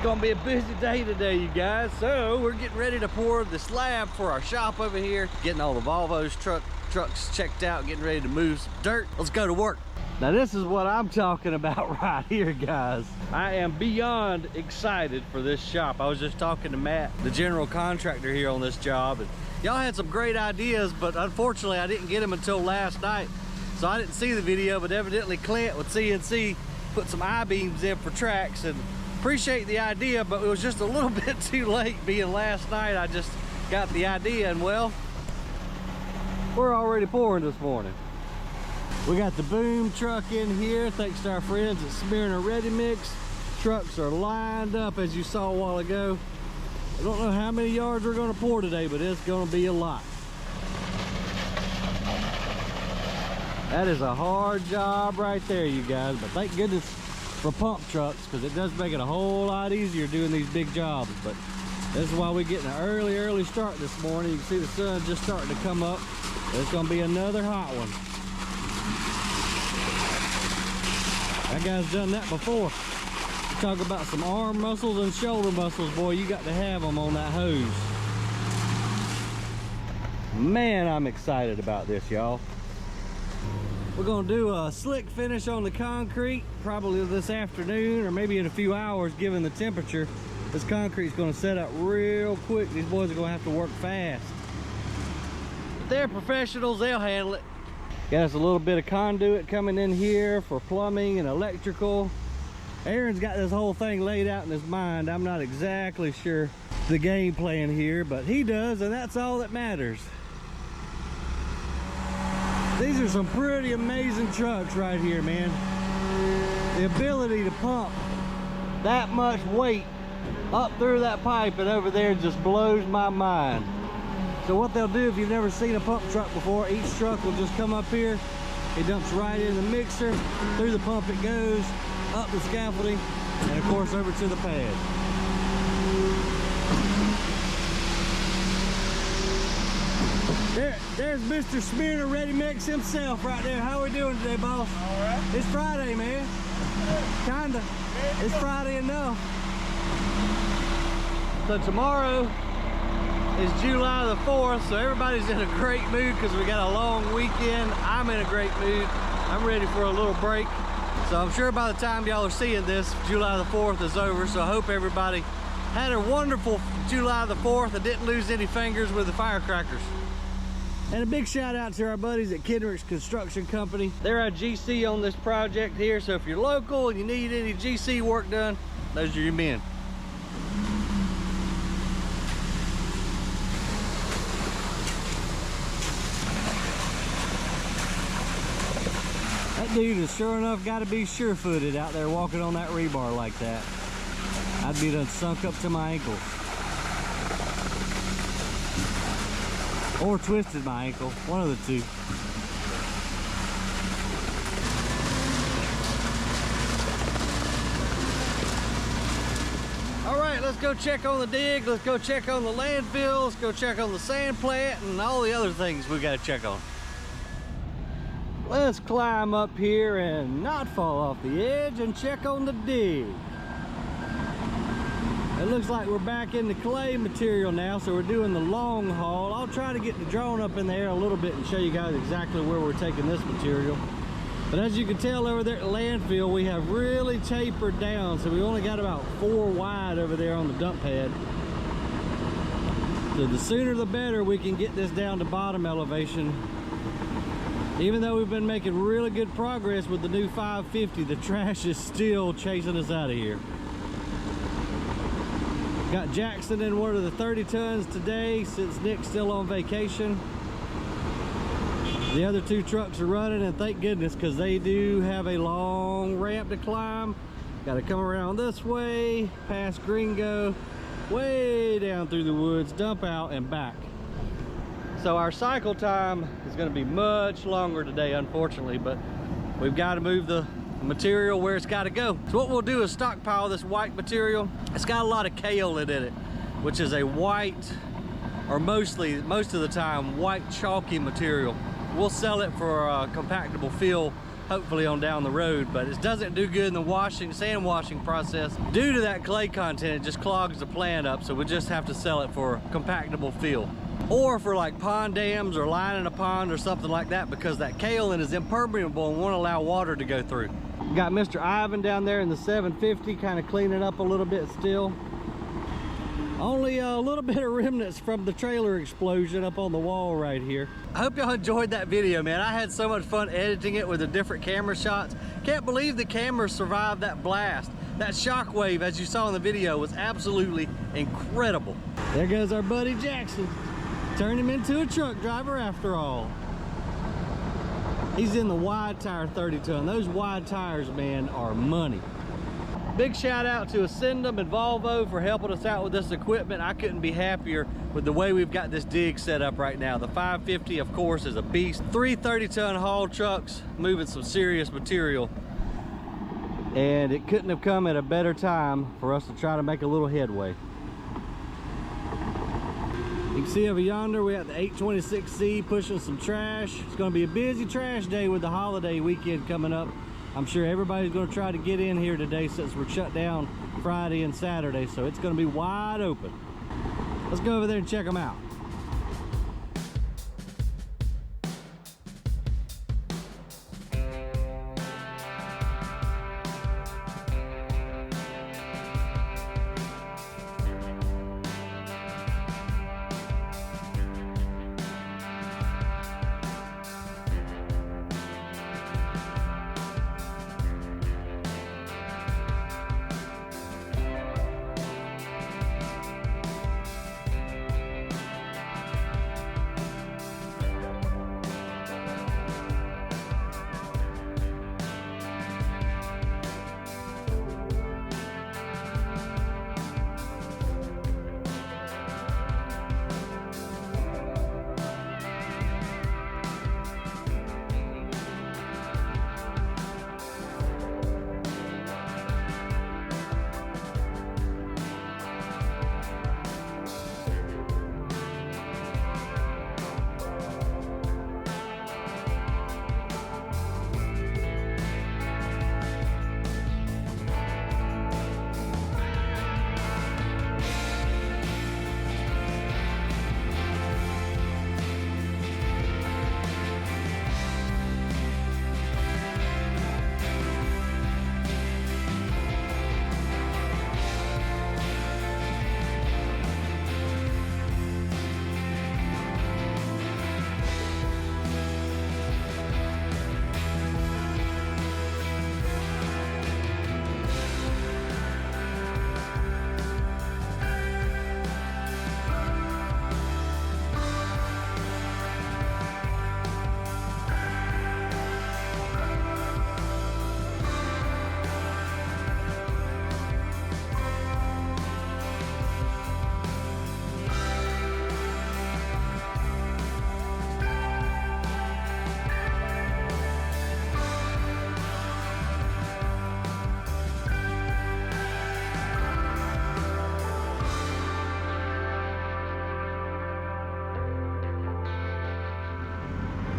gonna be a busy day today, you guys. So we're getting ready to pour the slab for our shop over here, getting all the Volvo's trucks checked out, getting ready to move some dirt. Let's go to work. Now this is what I'm talking about right here, guys. I am beyond excited for this shop. I was just talking to Matt, the general contractor here on this job, and y'all had some great ideas, but unfortunately I didn't get them until last night. So I didn't see the video, but evidently Clint with CNC put some I-beams in for tracks, and appreciate the idea, but it was just a little bit too late. Being last night, I just got the idea, and well, we're already pouring this morning. We got the boom truck in here, thanks to our friends at Smearing Ready Mix. Trucks are lined up, as you saw a while ago. I don't know how many yards we're gonna pour today, but it's gonna be a lot. That is a hard job right there, you guys, but thank goodness for pump trucks, because it does make it a whole lot easier doing these big jobs. But this is why we're getting an early start this morning. You can see the sun just starting to come up. It's gonna be another hot one. That guy's done that before. You talk about some arm muscles and shoulder muscles, boy, you got to have them on that hose. Man, I'm excited about this, y'all. We're gonna do a slick finish on the concrete probably this afternoon, or maybe in a few hours given the temperature. This concrete's gonna set up real quick. These boys are gonna have to work fast. But they're professionals, they'll handle it. Got us a little bit of conduit coming in here for plumbing and electrical. Aaron's got this whole thing laid out in his mind. I'm not exactly sure the game plan here, but he does, and that's all that matters. These are some pretty amazing trucks right here, man. The ability to pump that much weight up through that pipe and over there just blows my mind. So what they'll do, if you've never seen a pump truck before, each truck will just come up here. It dumps right in the mixer. Through the pump it goes, up the scaffolding, and of course over to the pad. There's Mr. Smearing Ready Mix himself right there. How we doing today, boss? All right. It's Friday, man. Kinda. It's Friday enough. So tomorrow is July the 4th, so everybody's in a great mood because we got a long weekend. I'm in a great mood. I'm ready for a little break. So I'm sure by the time y'all are seeing this, July the 4th is over. So I hope everybody had a wonderful July the 4th and didn't lose any fingers with the firecrackers. And a big shout out to our buddies at Kendrick's Construction Company. They're our GC on this project here, so if you're local and you need any GC work done, those are your men. That dude is sure enough got to be sure-footed out there walking on that rebar like that. I'd be done sunk up to my ankles. Or twisted my ankle, one of the two. All right, let's go check on the dig. Let's go check on the landfill. Let's go check on the sand plant and all the other things we gotta check on. Let's climb up here and not fall off the edge and check on the dig. It looks like we're back in the clay material now, so we're doing the long haul. I'll try to get the drone up in the air a little bit and show you guys exactly where we're taking this material. But as you can tell over there at landfill, we have really tapered down, so we only got about 4 wide over there on the dump pad. So the sooner the better we can get this down to bottom elevation. Even though we've been making really good progress with the new 550, the trash is still chasing us out of here. Got Jackson in one of the 30 tons today since Nick's still on vacation. The other 2 trucks are running, and thank goodness, because they do have a long ramp to climb. Got to come around this way, past Gringo, way down through the woods, dump out, and back. So our cycle time is going to be much longer today, unfortunately, but we've got to move the material where it's got to go. So what we'll do is stockpile this white material. It's got a lot of kaolin in it, which is a white, or most of the time, white chalky material. We'll sell it for compactable fill hopefully on down the road, but it doesn't do good in the sand washing process. Due to that clay content, it just clogs the plant up, so we just have to sell it for compactable fill. Or for like pond dams or lining a pond or something like that, because that kaolin is impermeable and won't allow water to go through. Got Mr. Ivan down there in the 750, kind of cleaning up a little bit still. Only a little bit of remnants from the trailer explosion up on the wall right here. I hope y'all enjoyed that video, man. I had so much fun editing it with the different camera shots. Can't believe the camera survived that blast. That shockwave, as you saw in the video, was absolutely incredible. There goes our buddy Jackson. Turned him into a truck driver after all. He's in the wide tire 30-ton. Those wide tires, man, are money. Big shout out to Ascendum and Volvo for helping us out with this equipment. I couldn't be happier with the way we've got this dig set up right now. The 550, of course, is a beast. 3 30-ton haul trucks moving some serious material. And it couldn't have come at a better time for us to try to make a little headway. You can see over yonder, we got the 826C pushing some trash. It's going to be a busy trash day with the holiday weekend coming up. I'm sure everybody's going to try to get in here today since we're shut down Friday and Saturday, so it's going to be wide open. Let's go over there and check them out.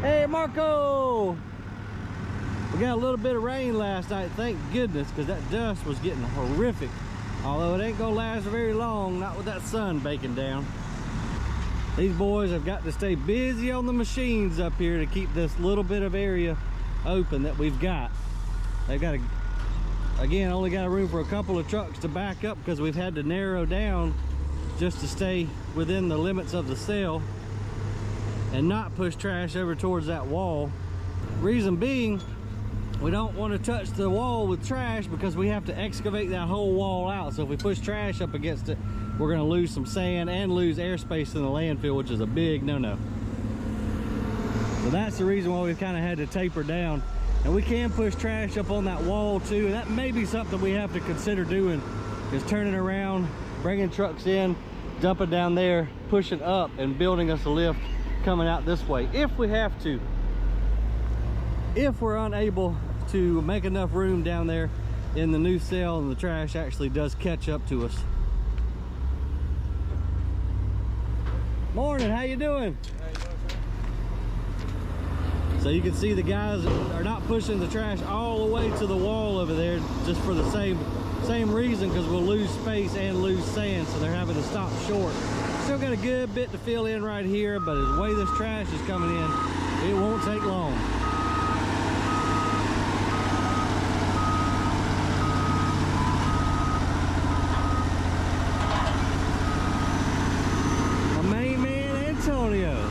Hey Marco! We got a little bit of rain last night, thank goodness, because that dust was getting horrific. Although it ain't gonna last very long, not with that sun baking down. These boys have got to stay busy on the machines up here to keep this little bit of area open that we've got. They've got again, only got room for a couple of trucks to back up because we've had to narrow down just to stay within the limits of the cell and not push trash over towards that wall. Reason being, we don't want to touch the wall with trash because we have to excavate that whole wall out. So if we push trash up against it, we're going to lose some sand and lose airspace in the landfill, which is a big no-no. So that's the reason why we've kind of had to taper down. And we can push trash up on that wall too. That may be something we have to consider doing, is turning around, bringing trucks in, dumping down there, pushing up and building us a lift coming out this way if we have to. If we're unable to make enough room down there in the new cell and the trash actually does catch up to us. Morning, how you doing? How you doing, sir? So you can see the guys are not pushing the trash all the way to the wall over there just for the same reason, because we'll lose space and lose sand, so they're having to stop short. Still got a good bit to fill in right here, but the way this trash is coming in, it won't take long. My main man, Antonio.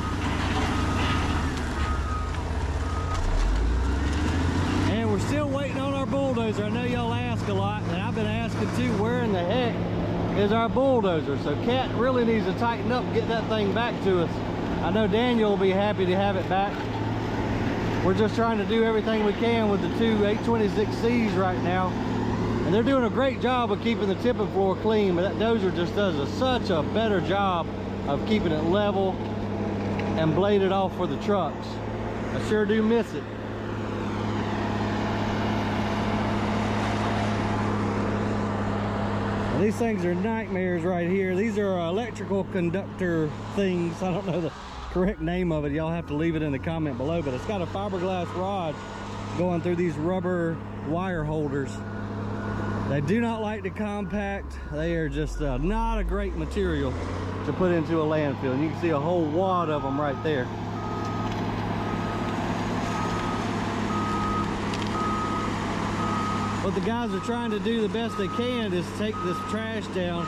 Still waiting on our bulldozer. I know y'all ask a lot, and I've been asking too, where in the heck is our bulldozer? So Cat really needs to tighten up and get that thing back to us. I know Daniel will be happy to have it back. We're just trying to do everything we can with the two 826Cs right now, and they're doing a great job of keeping the tipping floor clean, but that dozer just does such a better job of keeping it level and bladed off for the trucks. I sure do miss it. These things are nightmares right here. These are electrical conductor things. I don't know the correct name of it. Y'all have to leave it in the comment below, but it's got a fiberglass rod going through these rubber wire holders. They do not like to compact. They are just not a great material to put into a landfill. And you can see a whole wad of them right there. What the guys are trying to do the best they can is take this trash down,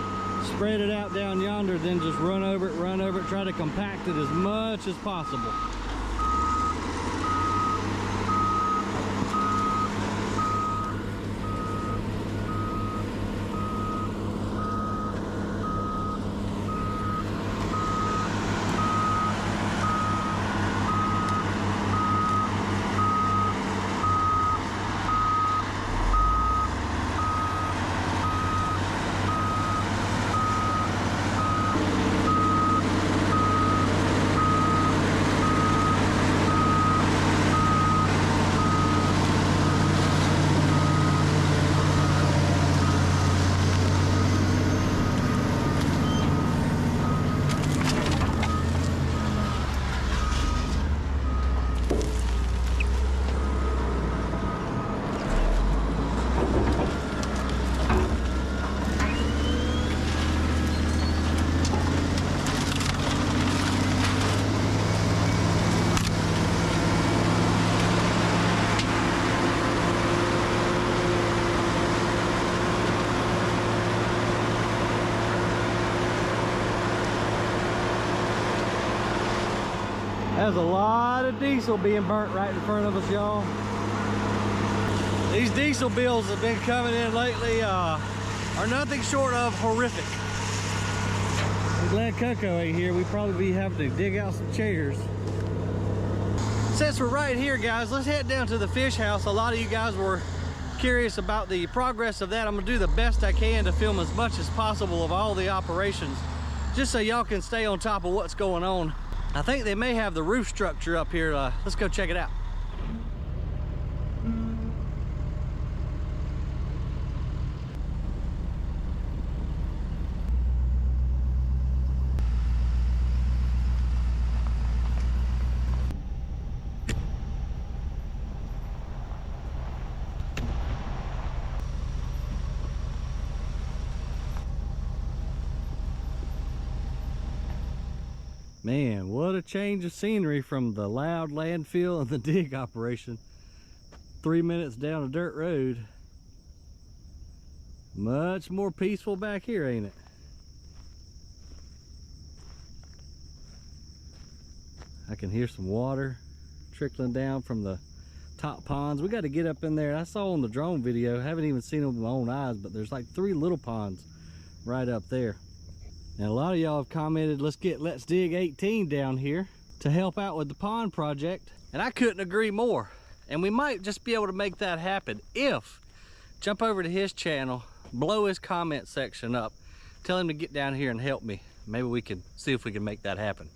spread it out down yonder, then just run over it, try to compact it as much as possible. There's a lot of diesel being burnt right in front of us, y'all. These diesel bills have been coming in lately are nothing short of horrific. I'm glad Coco ain't here. We'd probably be having to dig out some chairs. Since we're right here, guys, let's head down to the fish house. A lot of you guys were curious about the progress of that. I'm gonna do the best I can to film as much as possible of all the operations, just so y'all can stay on top of what's going on. I think they may have the roof structure up here. Let's go check it out. Man, what a change of scenery from the loud landfill and the dig operation. 3 minutes down a dirt road. Much more peaceful back here, ain't it? I can hear some water trickling down from the top ponds. We got to get up in there. I saw on the drone video, haven't even seen them with my own eyes, but there's like 3 little ponds right up there. And a lot of y'all have commented, let's get Let's Dig 18 down here to help out with the pond project. And I couldn't agree more. And we might just be able to make that happen if, jump over to his channel, blow his comment section up, tell him to get down here and help me. Maybe we can see if we can make that happen.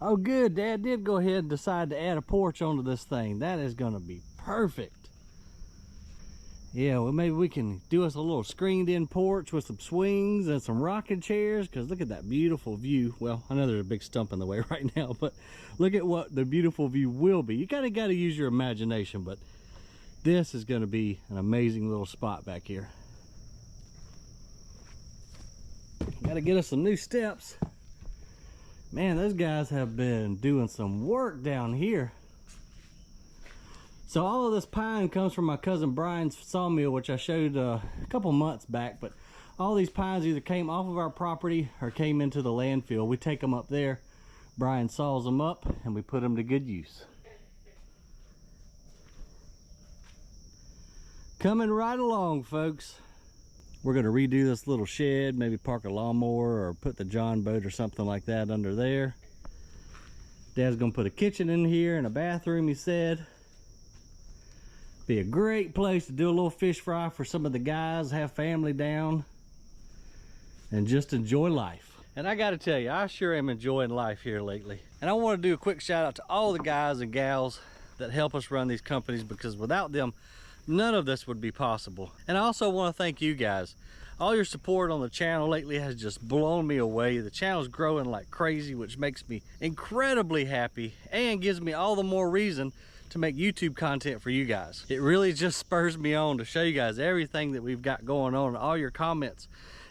Oh good, Dad did go ahead and decide to add a porch onto this thing. That is gonna be perfect. Yeah, well, maybe we can do us a little screened in porch with some swings and some rocking chairs, because look at that beautiful view. Well, I know there's a big stump in the way right now, but look at what the beautiful view will be. You got to use your imagination, but this is going to be an amazing little spot back here. Got to get us some new steps. Man, those guys have been doing some work down here. So all of this pine comes from my cousin Brian's sawmill, which I showed a couple months back, but all these pines either came off of our property or came into the landfill. We take them up there, Brian saws them up, and we put them to good use. Coming right along, folks. We're gonna redo this little shed, maybe park a lawnmower or put the John boat or something like that under there. Dad's gonna put a kitchen in here and a bathroom, he said. Be a great place to do a little fish fry for some of the guys, have family down, and just enjoy life. And I gotta tell you, I sure am enjoying life here lately. And I want to do a quick shout out to all the guys and gals that help us run these companies, because without them, none of this would be possible. And I also want to thank you guys. All your support on the channel lately has just blown me away. The channel's growing like crazy, which makes me incredibly happy and gives me all the more reason to make YouTube content for you guys. It really just spurs me on to show you guys everything that we've got going on. All your comments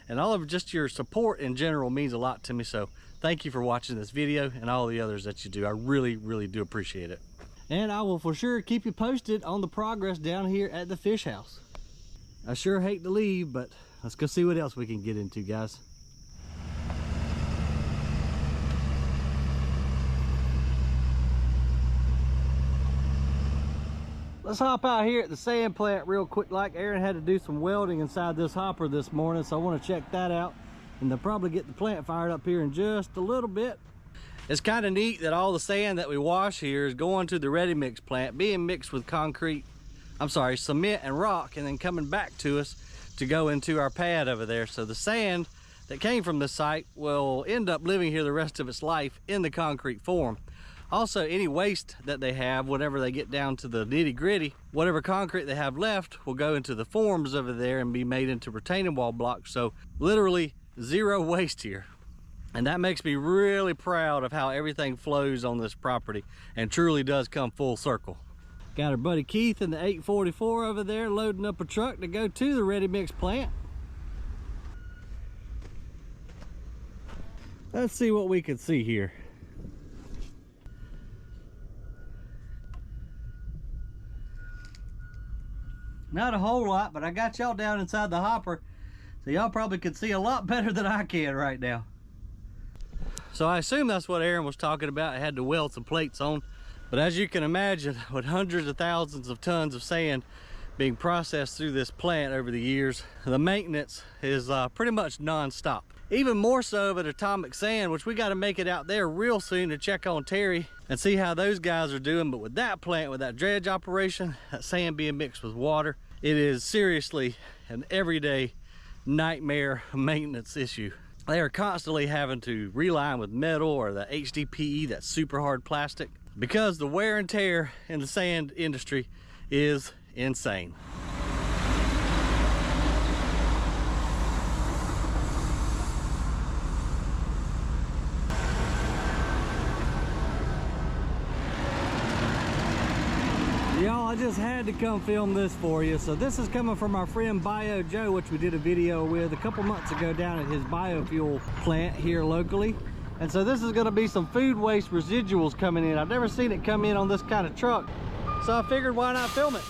and all of just your support in general means a lot to me. So thank you for watching this video and all the others that you do. I really, really do appreciate it. And I will for sure keep you posted on the progress down here at the fish house. I sure hate to leave, but let's go see what else we can get into, guys. Let's hop out here at the sand plant real quick. Like, Aaron had to do some welding inside this hopper this morning, so I want to check that out. And they'll probably get the plant fired up here in just a little bit. It's kind of neat that all the sand that we wash here is going to the ready mix plant, being mixed with cement and rock, and then coming back to us to go into our pad over there. So the sand that came from this site will end up living here the rest of its life in the concrete form. Also, any waste that they have, whenever they get down to the nitty gritty, whatever concrete they have left will go into the forms over there and be made into retaining wall blocks. So literally zero waste here. And that makes me really proud of how everything flows on this property and truly does come full circle. Got our buddy Keith in the 844 over there loading up a truck to go to the ready mix plant. Let's see what we can see here. Not a whole lot, but I got y'all down inside the hopper, so y'all probably could see a lot better than I can right now. So I assume that's what Aaron was talking about. I had to weld some plates on. But as you can imagine, with hundreds of thousands of tons of sand being processed through this plant over the years, the maintenance is pretty much non-stop. Even more so at Atomic Sand, which we got to make it out there real soon to check on Terry and see how those guys are doing. But with that plant, with that dredge operation, that sand being mixed with water, it is seriously an everyday nightmare maintenance issue. They are constantly having to reline with metal or the HDPE, that super hard plastic, because the wear and tear in the sand industry is insane. Y'all, I just had to come film this for you. So this is coming from our friend Bio Joe, which we did a video with a couple months ago down at his biofuel plant here locally. And so this is going to be some food waste residuals coming in. I've never seen it come in on this kind of truck, so I figured why not film it.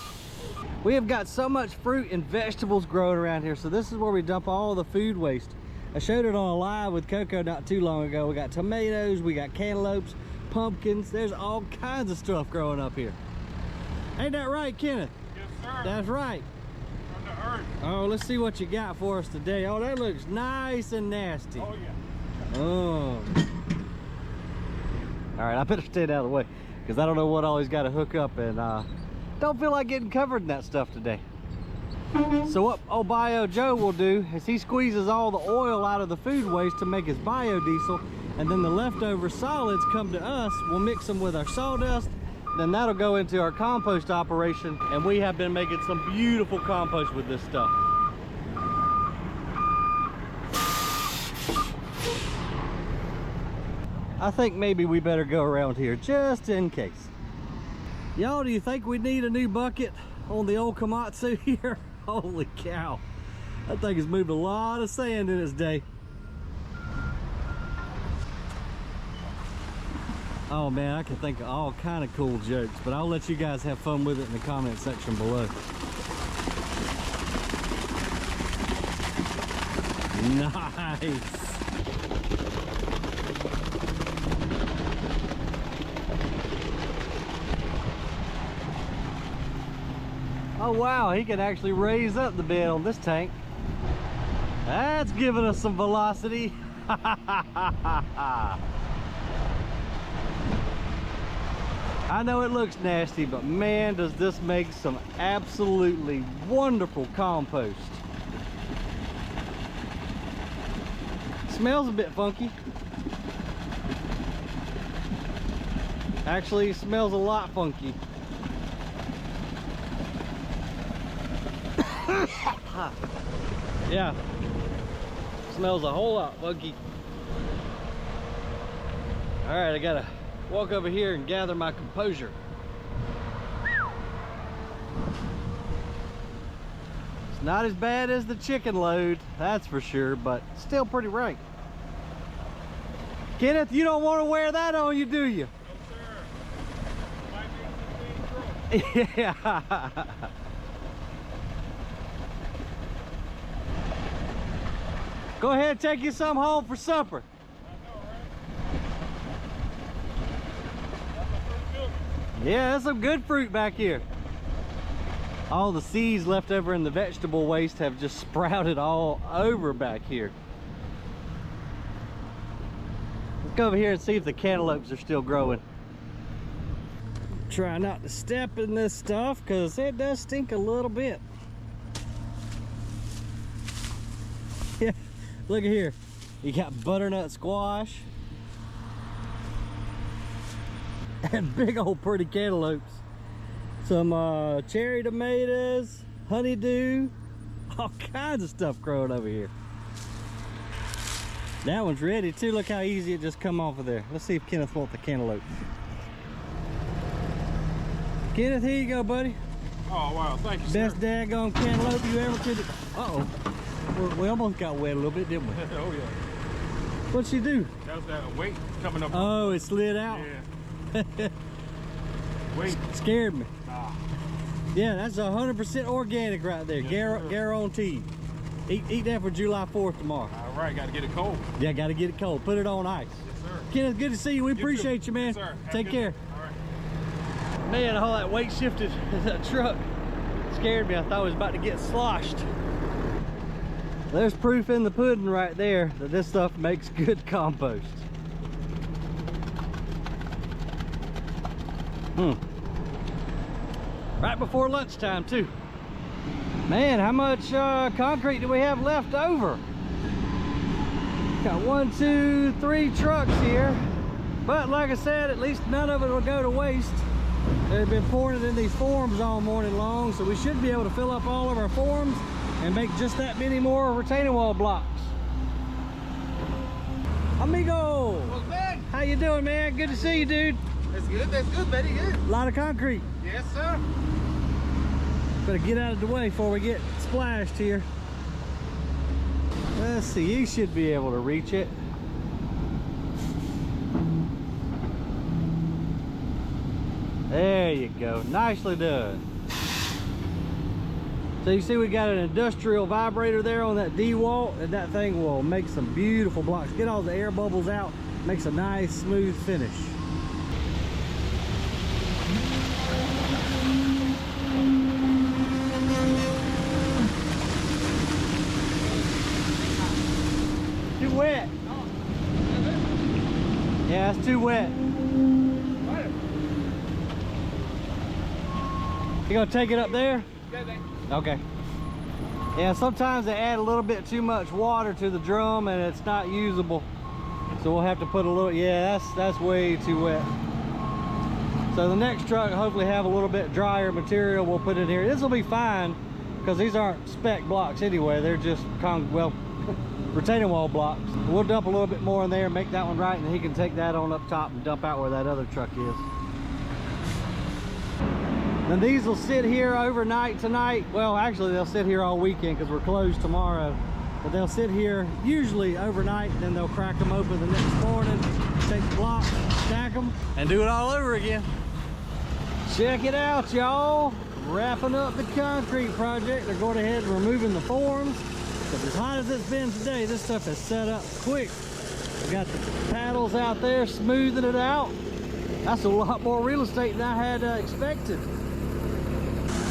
We have got so much fruit and vegetables growing around here, so this is where we dump all the food waste. I showed it on a live with Coco not too long ago. We got tomatoes, we got cantaloupes, pumpkins. There's all kinds of stuff growing up here. Ain't that right, Kenneth? Yes, sir. That's right. From the earth. Oh, let's see what you got for us today. Oh, that looks nice and nasty. Oh, yeah. Oh. All right, I better stay out of the way because I don't know what all he's got to hook up, and don't feel like getting covered in that stuff today. So what old Bio Joe will do is he squeezes all the oil out of the food waste to make his biodiesel, and then the leftover solids come to us. We'll mix them with our sawdust, then that'll go into our compost operation, and we have been making some beautiful compost with this stuff. I think maybe we better go around here just in case. Y'all, do you think we need a new bucket on the old Komatsu here? Holy cow. That thing has moved a lot of sand in its day. Oh man, I can think of all kind of cool jokes, but I'll let you guys have fun with it in the comment section below. Nice. Oh wow, he can actually raise up the bed on this tank. That's giving us some velocity. I know it looks nasty, but man, does this make some absolutely wonderful compost. Smells a bit funky. Actually, it smells a lot funky. Yeah, smells a whole lot funky. All right, I gotta walk over here and gather my composure. It's not as bad as the chicken load, that's for sure, but still pretty rank. Kenneth, you don't want to wear that on you, do you? No, sir. Yeah. Go ahead and take you some home for supper. Yeah, there's some good fruit back here. All the seeds left over in the vegetable waste have just sprouted all over back here. Let's go over here and see if the cantaloupes are still growing. Try not to step in this stuff because it does stink a little bit. Yeah, look at here. You got butternut squash. And big old pretty cantaloupes. Some cherry tomatoes, honeydew, all kinds of stuff growing over here. That one's ready too. Look how easy it just come off of there. Let's see if Kenneth wants the cantaloupe. Kenneth, here you go, buddy. Oh wow, thank you, Best sir. daggone cantaloupe you ever could. Uh-oh. We almost got wet a little bit, didn't we? Oh yeah. What'd she do? That was that weight coming up. Oh, it slid out? Yeah. Wait. Scared me. Nah. Yeah, that's 100% organic right there. Yes, Guaranteed. Eat that for July 4th tomorrow. All right, got to get it cold. Yeah, got to get it cold. Put it on ice. Yes, sir. Kenneth, good to see you. We appreciate you, man. Yes, sir. Take care. All right. Man, all that weight shifted in that truck scared me. I thought I was about to get sloshed. There's proof in the pudding right there that this stuff makes good compost. Right before lunchtime too. Man, how much concrete do we have left over? Got 1, 2, 3 trucks here. But like I said, at least none of it will go to waste. They've been pouring it in these forms all morning long, so we should be able to fill up all of our forms and make just that many more retaining wall blocks. Amigo! What's good? How you doing, man? Good to see you, dude. That's good, very good. A lot of concrete. Yes, sir. Better get out of the way before we get splashed here. Let's see, you should be able to reach it. There you go, nicely done. So you see we got an industrial vibrator there on that D-wall, and that thing will make some beautiful blocks. Get all the air bubbles out, makes a nice smooth finish. Too wet. Yeah, it's too wet. You gonna take it up there? Okay. Yeah, sometimes they add a little bit too much water to the drum and it's not usable. So we'll have to put a little, yeah, that's way too wet. So the next truck hopefully have a little bit drier material we'll put in here. This will be fine because these aren't spec blocks anyway. They're just retaining wall blocks. We'll dump a little bit more in there, make that one right, and then he can take that on up top and dump out where that other truck is. Then these will sit here overnight tonight. Well, actually they'll sit here all weekend because we're closed tomorrow. But they'll sit here usually overnight, then they'll crack them open the next morning, take the blocks, stack them, and do it all over again. Check it out, y'all. Wrapping up the concrete project. They're going ahead and removing the forms. But as hot as it's been today, this stuff is set up quick. We got the paddles out there smoothing it out. That's a lot more real estate than I had expected.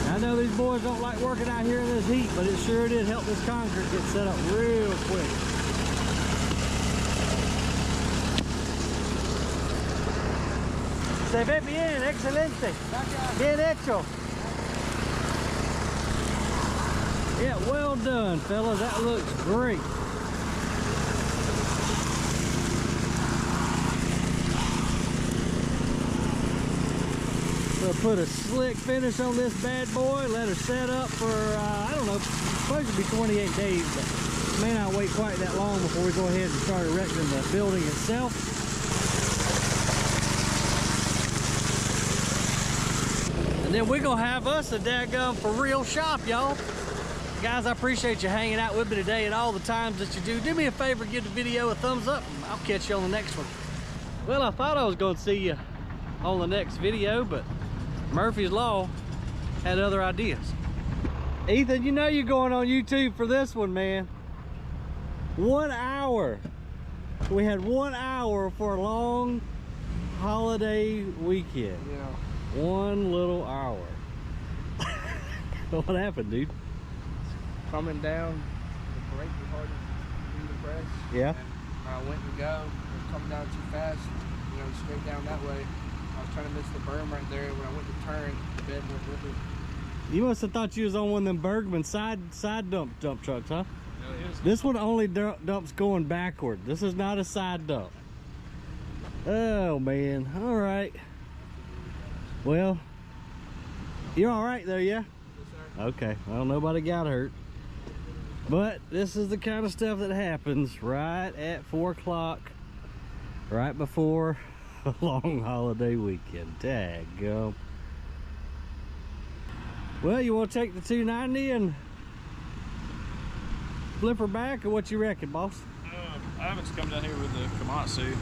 I know these boys don't like working out here in this heat, but it sure did help this concrete get set up real quick. Se ve bien, excelente. Bien hecho. Yeah, well done, fellas. That looks great. We'll put a slick finish on this bad boy, let her set up for, I don't know, supposed to be 28 days, but may not wait quite that long before we go ahead and start erecting the building itself. And then we're gonna have us a daggum for real shop, y'all. Guys, I appreciate you hanging out with me today and all the times that you do. Do me a favor, give the video a thumbs up, and I'll catch you on the next one. Well, I thought I was gonna see you on the next video, but Murphy's Law had other ideas. Ethan, you know you're going on YouTube for this one, man. 1 hour. We had 1 hour for a long holiday weekend. Yeah. 1 little hour. What happened, dude? Coming down, the brake was hard to do the press. Yeah. And I went to go, it was coming down too fast, you know, straight down that way. I was trying to miss the berm right there. When I went to turn, the bed went with it. You must have thought you was on one of them Bergman side dump trucks, huh? No, it is. This one only dumps going backward. This is not a side dump. Oh man, all right. Well, you're all right though, yeah? Yes, sir. Okay, well, nobody got hurt. But this is the kind of stuff that happens right at 4 o'clock, right before a long holiday weekend. Daggum. Well, you want to take the 290 and flip her back, or what you reckon, boss? I haven't come down here with the Komatsu.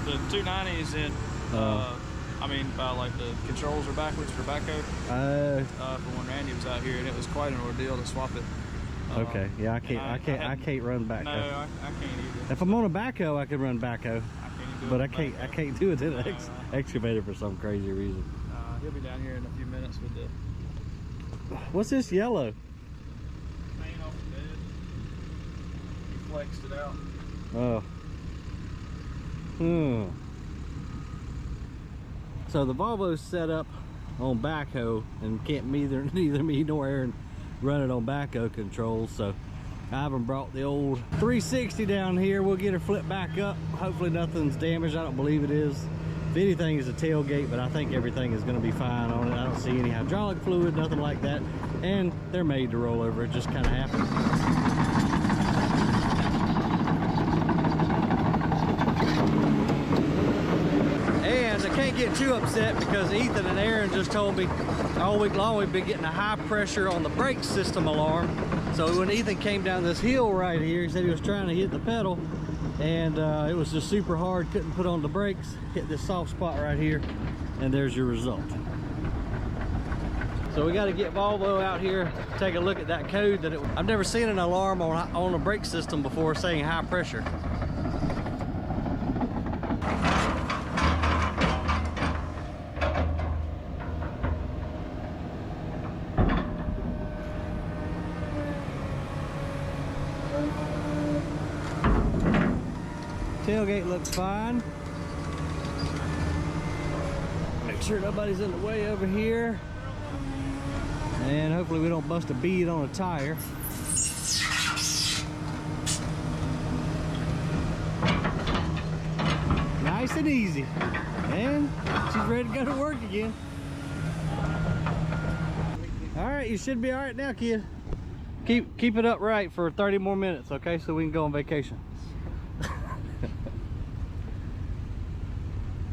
The 290 is in, I mean, like the controls are backwards for backhoe. For when Randy was out here, and it was quite an ordeal to swap it. Okay, yeah, I can't run backhoe. No, I can't either. If I'm on a backhoe, I can run backhoe, but I can't do it in an excavator for some crazy reason. He'll be down here in a few minutes with the What's this yellow? paint off the bed. He flexed it out. Oh. So the Volvo's set up on backhoe and can't neither me nor Aaron run it on backhoe controls, so Ivan brought the old 360 down here. We'll get her flipped back up. Hopefully nothing's damaged. I don't believe it is. If anything, is a tailgate, but I think everything is going to be fine on it. I don't see any hydraulic fluid, nothing like that, and they're made to roll over. It just kind of happens. And I can't get too upset because Ethan and Aaron just told me all week long we've been getting a high pressure on the brake system alarm. So when Ethan came down this hill right here, he said he was trying to hit the pedal and it was just super hard, couldn't put on the brakes, hit this soft spot right here, and there's your result. So we got to get Volvo out here, take a look at that code. I've never seen an alarm on a brake system before saying high pressure. Tailgate looks fine. Make sure nobody's in the way over here. And hopefully we don't bust a bead on a tire. Nice and easy. And she she's ready to go to work again. All right, you should be all right now, kid. Keep it upright for 30 more minutes, okay? So we can go on vacation.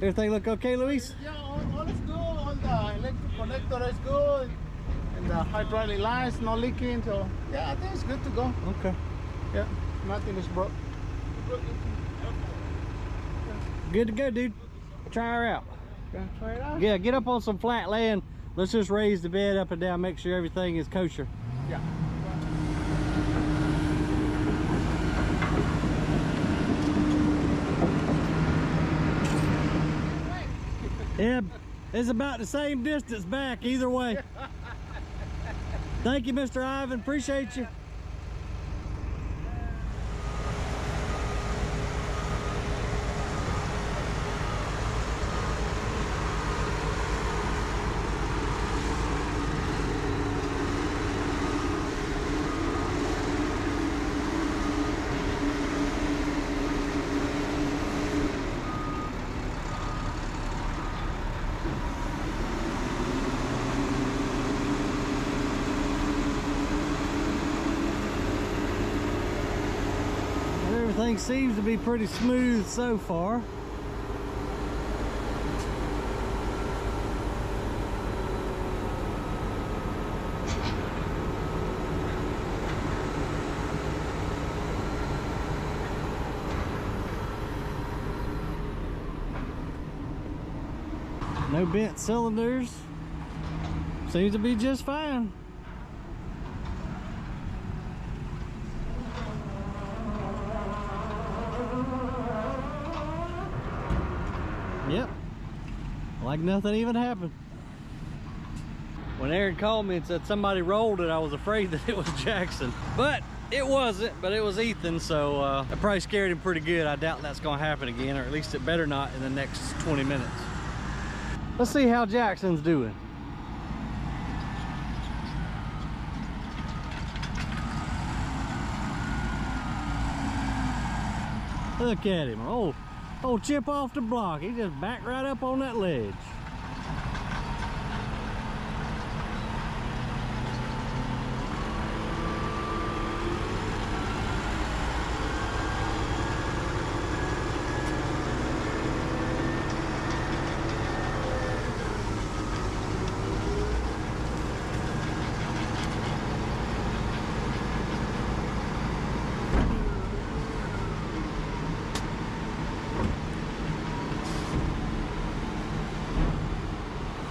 Everything look okay, Luis? Yeah, all is good. All the electric connector is good. And the hydraulic lines not leaking. So, yeah, I think it's good to go. Okay. Yeah, nothing is broke. Good to go, dude. Try her out. Gonna try it out? Yeah, get up on some flat land. Let's just raise the bed up and down, make sure everything is kosher. Yeah. Yeah, it's about the same distance back either way. Thank you, Mr. Ivan. Appreciate you. Everything seems to be pretty smooth so far. No bent cylinders. Seems to be just fine. Yep, like nothing even happened. When Aaron called me and said somebody rolled it, I was afraid that it was Jackson, but it wasn't, but it was Ethan, so I probably scared him pretty good. I doubt that's gonna happen again, or at least it better not in the next 20 minutes. Let's see how Jackson's doing. Look at him, oh, chip off the block. He just backed right up on that ledge.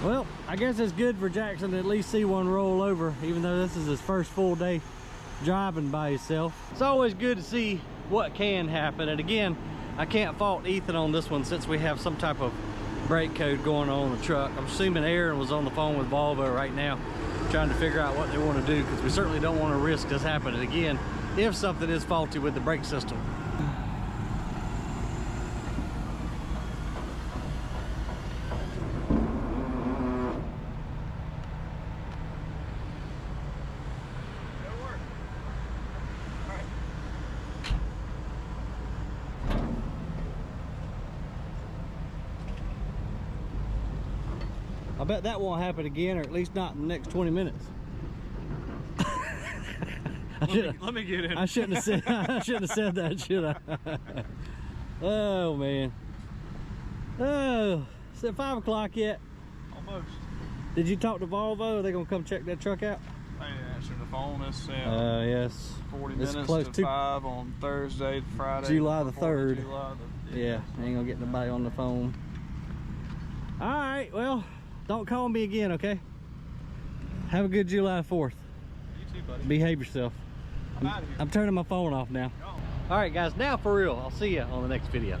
Well, I guess it's good for Jackson to at least see one roll over, even though this is his first full day driving by himself. It's always good to see what can happen. And again, I can't fault Ethan on this one since we have some type of brake code going on the truck. I'm assuming Aaron was on the phone with Volvo right now trying to figure out what they want to do, because we certainly don't want to risk this happening again if something is faulty with the brake system. I bet that won't happen again, or at least not in the next 20 minutes. Let me get in. I shouldn't have said that, should I? Oh man. Oh, is it 5 o'clock yet? Almost. Did you talk to Volvo? Are they gonna come check that truck out? I ain't answering the phone. It's yes. 40 It's minutes close to 5 on Thursday to Friday. July the 3rd. July Yeah, ain't gonna get nobody on the phone. All right, well, don't call me again, okay? Have a good July 4th. You too, buddy. Behave yourself. I'm out of here. I'm turning my phone off now. Go. All right, guys, now for real. I'll see you on the next video.